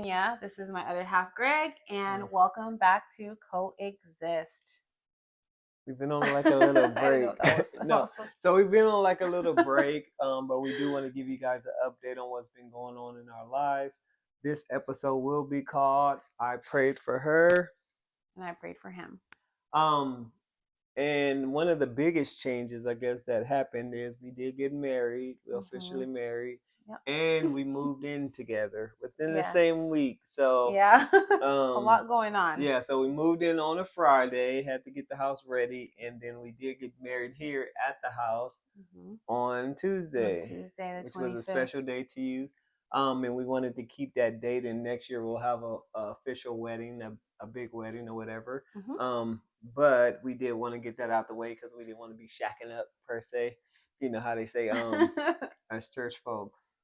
Kenya. This is my other half, Greg, and Mm. welcome back to Coexist. We've been on like a little I didn't know break. what that was No, also. so we've been on like a little break, but we do want to give you guys an update on what's been going on in our life. This episode will be called "I Prayed for Her." And I prayed for him. Um, and one of the biggest changes, I guess, that happened is we did get married. We Hmm officially married, Yep. and we moved in together within the same Yes. week. So, Yeah. A um, lot going on. yeah, so we moved in on a Friday, had to get the house ready, and then we did get married here at the house hmm on On Tuesday, Tuesday, the which was a 25th. special day to you. And we wanted to keep that date, and next year we'll have a official wedding, a big wedding or whatever. hmm Um, but we did want to get that out the way because we didn't want to be shacking up per se. You know how they say, as church folks.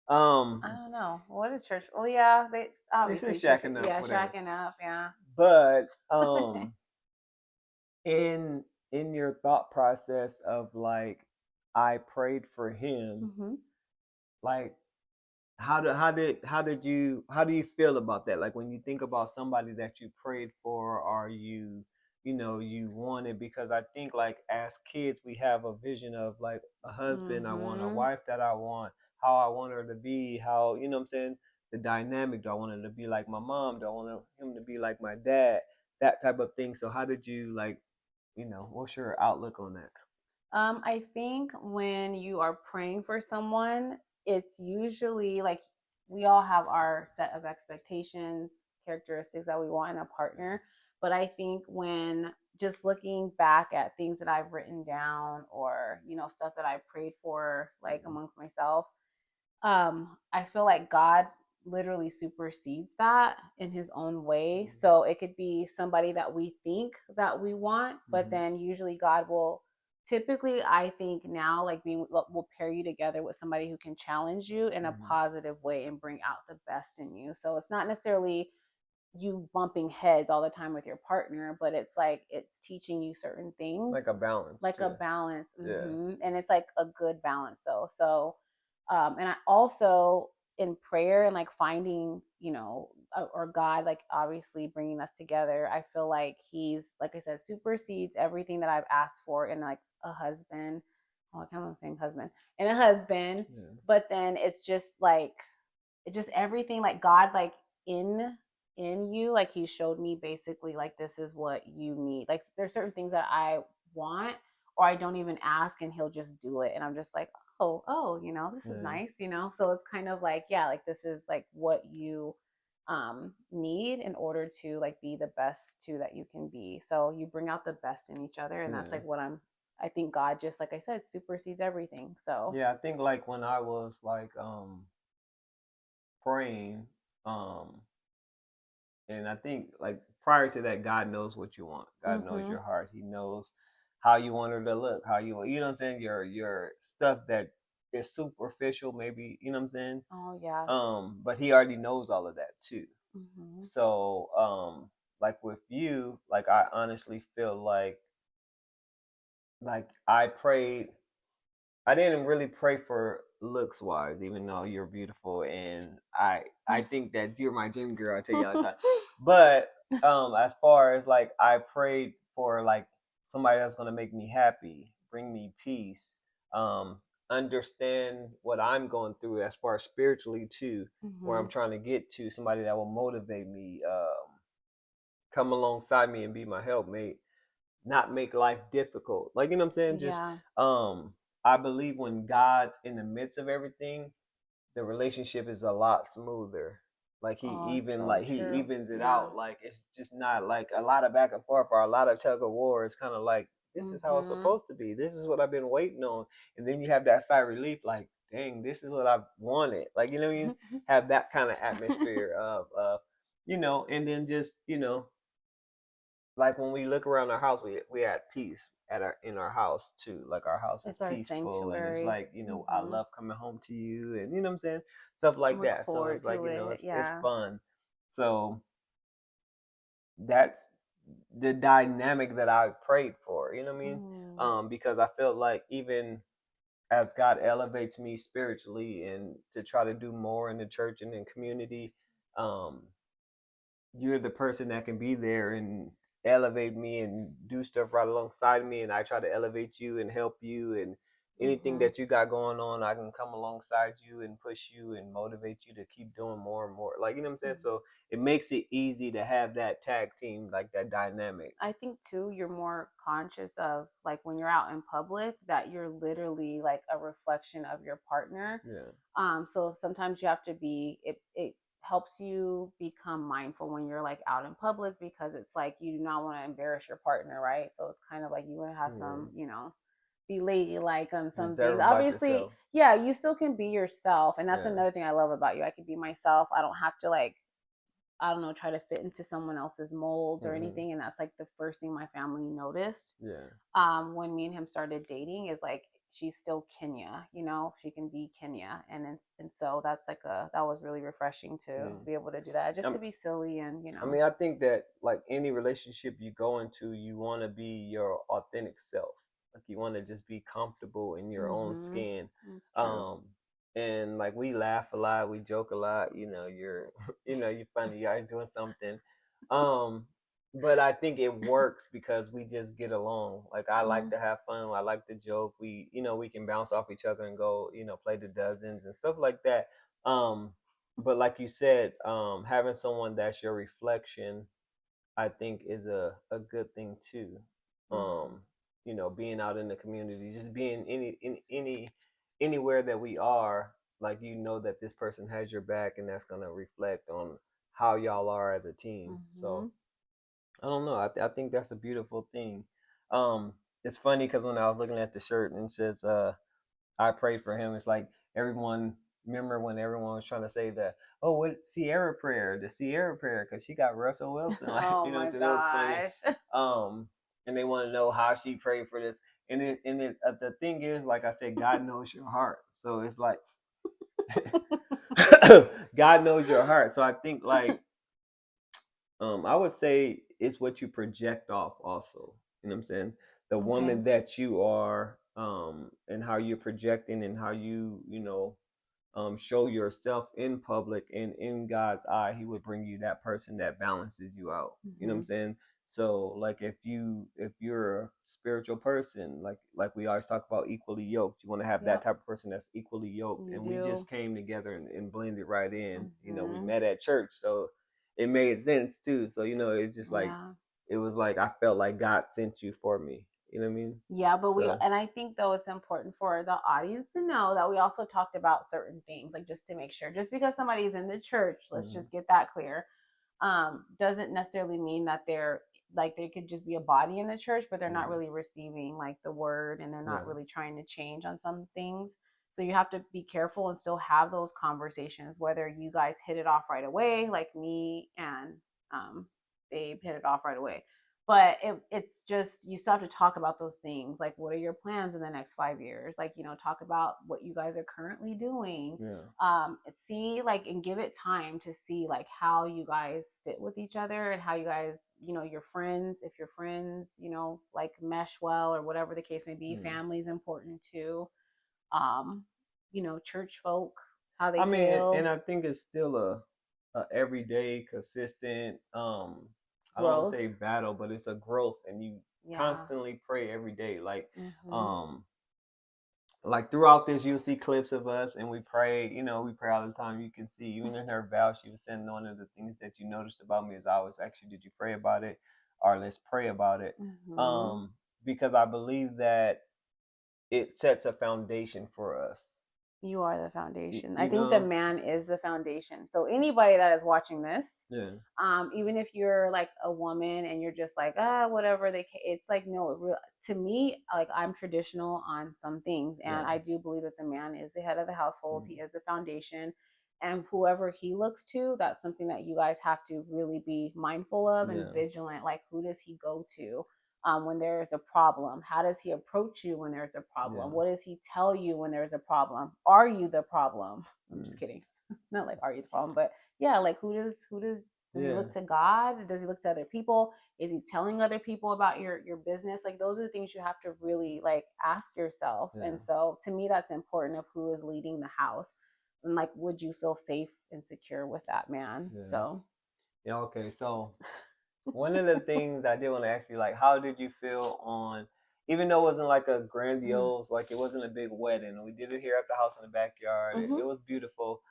I Um, don't know. What is church? Oh, yeah. They they say obviously church. shacking up, Yeah, whatever. shacking up. Yeah. But in your thought process of like I prayed for him, hmm like how do you feel about that? Like when you think about somebody that you prayed for or you wanted, because I think like as kids we have a vision of like a husband I want, a hmm wife that I want, how I want her to be, how what I'm saying, the dynamic, do I want her to be like my mom, do I want him to be like my dad, that type of thing. So how did you like, what's your outlook on that? I think when you are praying for someone, it's usually like we all have our set of expectations, characteristics that we want in a partner. But I think when just looking back at things that I've written down or, stuff that I prayed for, like Mm-hmm. amongst myself, I feel like God literally supersedes that in his own way. So it could be somebody that we think that we want, but Mm-hmm. then usually God will typically, I think now, like being will pair you together with somebody who can challenge you in a Mm-hmm. positive way and bring out the best in you. So it's not necessarily you bumping heads all the time with your partner, but it's like it's teaching you certain Like things, a balance like a too. balance. Yeah. And it's like a good balance though. So and I also in prayer and like finding, or God, like obviously bringing us together, I feel like he's, like I said, supersedes everything that I've asked for in like a husband. Oh, I can't remember saying husband and a husband. Yeah. But then it's just like just everything, like God, like in you, like he showed me basically like this is what you need. Like there's certain things that I want or I don't even ask and he'll just do it and I'm just like, oh, this is Yeah. nice. So it's kind of like, yeah, like this is like what you need in order to like be the best too that you can be. So you bring out the best in each other and that's Yeah. like what I think God, just like I said, supersedes everything. So Yeah, I think like when I was like praying, um and I think like prior to that, God knows what you want. God knows mhm. your heart. He knows how you want her to look, how you know what I'm saying, your stuff that is superficial, maybe, you know what I'm saying? Oh yeah. But he already knows all of that too. Mhm. So, like with you, like I honestly feel like I prayed. I didn't really pray for looks wise, even though you're beautiful, and I think that you're my dream girl. I tell you all the time. But as far as like I prayed for like somebody that's gonna make me happy, bring me peace, um, understand what I'm going through as far as spiritually too, where I'm Mhm. trying to get to, somebody that will motivate me, come alongside me and be my helpmate, not make life difficult. Like, you know what I'm saying? Just Yeah. I believe when God's in the midst of everything, the relationship is a lot smoother. Like Oh, it's so he true. evens it Yeah. out. Like it's just not like a lot of back and forth or a lot of tug of war. It's kind of like this is how it's Mhm. supposed to be. This is what I've been waiting on. And then you have that sigh of relief, like, dang, this is what I've wanted. Like, you know, you have that kind of atmosphere of and then just, like when we look around our house, we at peace in our house too. Like our house is It's our peaceful, and it's sanctuary. like, I Mhm. love coming home to you, and you know what I'm saying, stuff like Look that. So forward it's like, to it. it's Yeah. fun. So that's the dynamic that I prayed for. You know what I mean? Mm. Because I felt like even as God elevates me spiritually and to try to do more in the church and in community, um you're the person that can be there and elevate me and do stuff right alongside me, and I try to elevate you and help you, and anything Mm-hmm. that you got going on I can come alongside you and push you and motivate you to keep doing more and more, like, you know what I'm saying? So it makes it easy to have that tag team, like that dynamic. I think too, you're more conscious of like when you're out in public that you're literally like a reflection of your partner. Yeah. So sometimes you have to be it helps you become mindful when you're like out in public because it's like you do not want to embarrass your partner, right? So it's kind of like you want to have Yeah. some, be ladylike on some things. Reserve about Obviously, yourself. yeah, you still can be yourself, and that's Yeah. another thing I love about you. I can be myself. I don't have to like I don't know, try to fit into someone else's molds or Hmm. anything. And that's like the first thing my family noticed Yeah. when me and him started dating is like she's still Kenya, she can be Kenya, and so that's like that was really refreshing to Yeah. be able to do that, just I, to be silly and I mean, I think that like any relationship you go into, you want to be your authentic self. Like you want to just be comfortable in your own mm-hmm. skin. That's true. Um, and like we laugh a lot, we joke a lot. You know, you're, you're funny. You're always doing something. Um, but I think it works because we just get along. Like I like Mm-hmm. to have fun. I like to joke. We can bounce off each other and go, play the dozens and stuff like that. Um, but like you said, having someone that's your reflection, I think is a good thing too. Mm-hmm. um Being out in the community, just being anywhere that we are, like, that this person has your back, and that's going to reflect on how y'all are as a team. Mm-hmm. So I don't know, I think that's a beautiful thing. It's funny because when I was looking at the shirt and it says I prayed for him. It's like everyone, remember when everyone was trying to say that, oh, what Sierra prayer, the Sierra prayer, because she got Russell Wilson. Like, Oh what I'm my saying? It was funny. gosh. Um, and they want to know how she prayed for this. The thing is, like I said, God knows your heart. So it's like, God knows your heart. So I think, like, I would say it's what you project off also. You know what I'm saying? The Okay. woman that you are, and how you're projecting and how show yourself in public and in God's eye, He would bring you that person that balances you out. You know what Mm-hmm. I'm saying? So like if you're a spiritual person, like we always talk about equally yoked, you want to have that Yep, type of person that's equally yoked. you And we do. just came together and blended right in. We Mm-hmm. met at church, so it made sense too. So it's just like Yeah. it was like I felt like God sent you for me. You know what I mean? Yeah, but So and I think though it's important for the audience to know that we also talked about certain things, like just to make sure, just because somebody's in the church, let's mhm, just get that clear, doesn't necessarily mean that they're like they could just be a body in the church, but they're not mhm, really receiving like the word and they're not yeah, really trying to change on some things. So you have to be careful and still have those conversations, whether you guys hit it off right away, like me and um, Babe hit it off right away, but it's just you still have to talk about those things, like what are your plans in the next 5 years, like talk about what you guys are currently doing, yeah, see like and give it time to see like how you guys fit with each other and how you guys your friends, if your friends like mesh well or whatever the case may be. mhm. Family is important too. um church folk, how they I mean, and feel. I think it's still a everyday, consistent. I don't want to Growth. say battle, but it's a growth, and you Yeah. constantly pray every day. Mm-hmm. Um, like throughout this, you'll see clips of us, and we pray. We pray all the time. You can see, even in her vow, she was saying one of the things that you noticed about me is I always ask you, "Did you pray about it?" Or let's pray about it. Mm-hmm. Um, because I believe that it sets a foundation for us. You are the You, foundation. I you think the know, man is the foundation. So anybody that is watching this, yeah, even if you're like a woman and you're just like whatever it's like no, to me, like I'm traditional on some things, and yeah, I do believe that the man is the head of the household. He mm, is the foundation, and whoever he looks to, that's something that you guys have to really be mindful of and yeah, vigilant. Like who does he go to? When there is a problem, how does he approach you when there's a problem? yeah. What does he tell you when there's a problem? Are you the problem? I'm just Mm. kidding. Not like are you the problem, but yeah, like does he Yeah, look to God? Does he look to other people? Is he telling other people about your business? Like those are the things you have to really like ask yourself. yeah, And so to me that's important of who is leading the house. and like, would you feel safe and secure with that man? Yeah. So Yeah. Okay. So one of the things I did want to ask you, like, how did you feel on, even though it wasn't like a mm, grandiose, like it wasn't a big wedding. We did it here at the house in the backyard. It hmm, was beautiful.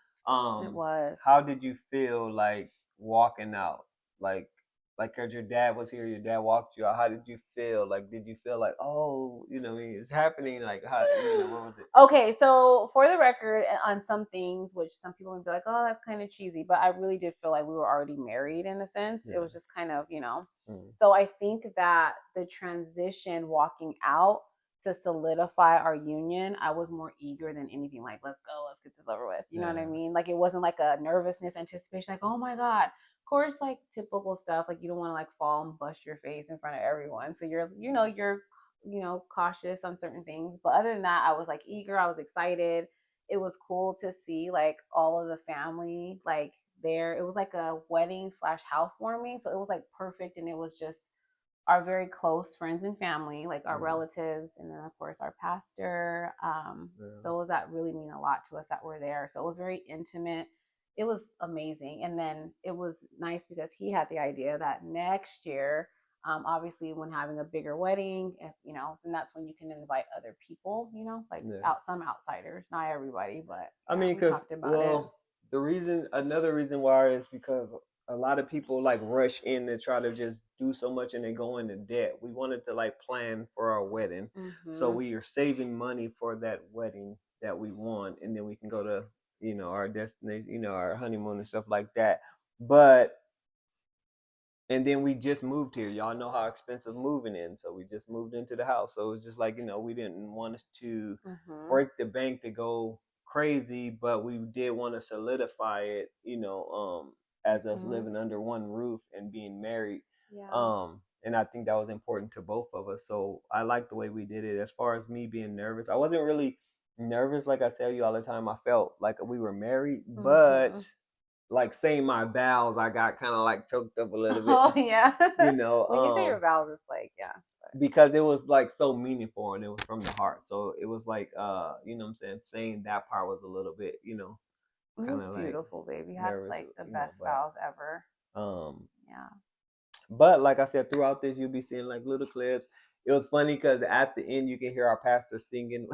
it was. How did you feel like walking out? Like, like, cause your dad was here, your dad walked you out. How did you feel? Like, did you feel like, oh, it's happening? Like, how, what was it? Okay, so for the record, on some things, which some people would be like, "Oh, that's kind of cheesy," but I really did feel like we were already married in a sense. It Yeah. was just kind of, Mm. So I think that the transition, walking out to solidify our union, I was more eager than anything. Like, let's go, let's get this over with. You know what I Yeah. mean? Like, it wasn't like a nervousness, anticipation, like, oh my god. Of course, like typical stuff, like you don't want to like fall and bust your face in front of everyone. So you're cautious on certain things, but other than that, I was like eager, I was excited. It was cool to see like all of the family like there. It was like a wedding slash housewarming, so it was like perfect, and it was just our very close friends and family, like our Yeah. relatives, and then of course our pastor, Yeah. those that really mean a lot to us that were there. So it was very intimate. It was amazing. And then it was nice because he had the idea that next year, obviously when having a bigger wedding, if, then that's when you can invite other people, like Yeah. out some outsiders, not everybody, but I yeah, mean, we because, talked about it. well, another reason why is because a lot of people like rush in and try to just do so much and they go into debt. We wanted to like plan for our wedding. So Mm-hmm. we are saving money for that wedding that we want. And then we can go to, our destination, our honeymoon and stuff like that. But and then we just moved here. Y'all know how expensive moving in, so we just moved into the house. So it was just like, we didn't want to Mm-hmm. break the bank to go crazy, but we did want to solidify it, as us Mm-hmm. living under one roof and being married. Yeah. And I think that was important to both of us. So I like the way we did it. As far as me being nervous, I wasn't really nervous. Like I tell you all the time, I felt like we were married, Mm-hmm. but like saying my vows, I got kind of like choked up a little bit, Oh yeah. you know, When you say your vows, it's like, yeah. because it was like so meaningful and it was from the heart. So it was like, what I'm saying that part was a little bit, It kind was of like beautiful, babe. You had nervous, like the best vows ever. um, Yeah. but like I said, throughout this, you'll be seeing like little clips. It was funny because at the end, you can hear our pastor singing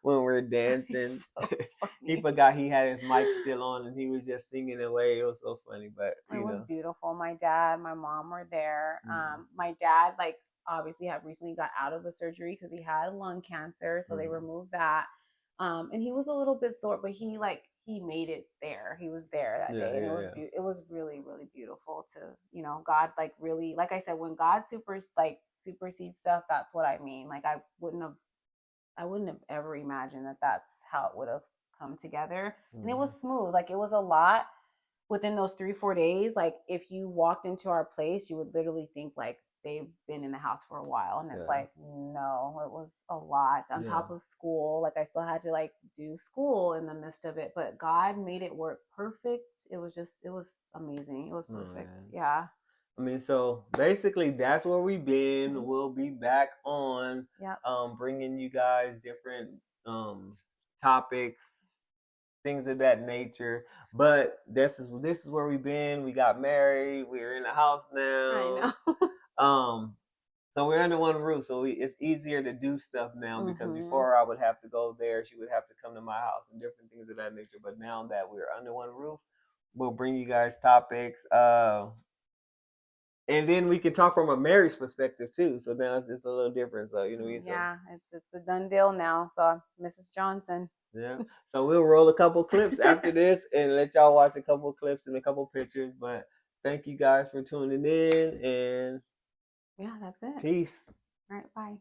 when we're dancing. It's so He funny. forgot he had his mic still on and he was just singing away. It was so funny, but It was beautiful. My dad, my mom were there. mm, My dad, like, obviously had recently got out of a surgery because he had lung cancer, so they mm, removed that. And he was a little bit sore, but he made it there. He was there that yeah, day, and yeah, yeah. it was really really beautiful to God, like, really, like I said, when God supersedes stuff, that's what I mean. Like, I wouldn't have ever imagined that that's how it would have come together, and it Mm, was smooth. Like, it was a lot within those 3 4 days. Like, if you walked into our place, you would literally think like they've been in the house for a while, and it's yeah, like, no, it was a lot on yeah. top of school. Like, I still had to like do school in the midst of it, but God made it work perfect. It was amazing. It was Oh perfect. man. Yeah. I mean, so basically, that's where we've been. Mm-hmm. We'll be back on, Yep. bringing you guys different topics, things of that nature. But this is where we've been. We got married. We're in the house I now. know. Um, so we're under one roof. So it's easier to do stuff now because Mm-hmm. before I would have to go there. She would have to come to my house and different things of that nature. But now that we're under one roof, we'll bring you guys topics. And then we can talk from a marriage perspective too. So now it's just a little different. So you know what I mean. So Yeah, it's a done deal now. So, Mrs. Johnson. yeah. So we'll roll a couple clips after this and let y'all watch a couple clips and a couple pictures. But thank you guys for tuning in and Yeah, that's it. peace. All right, bye.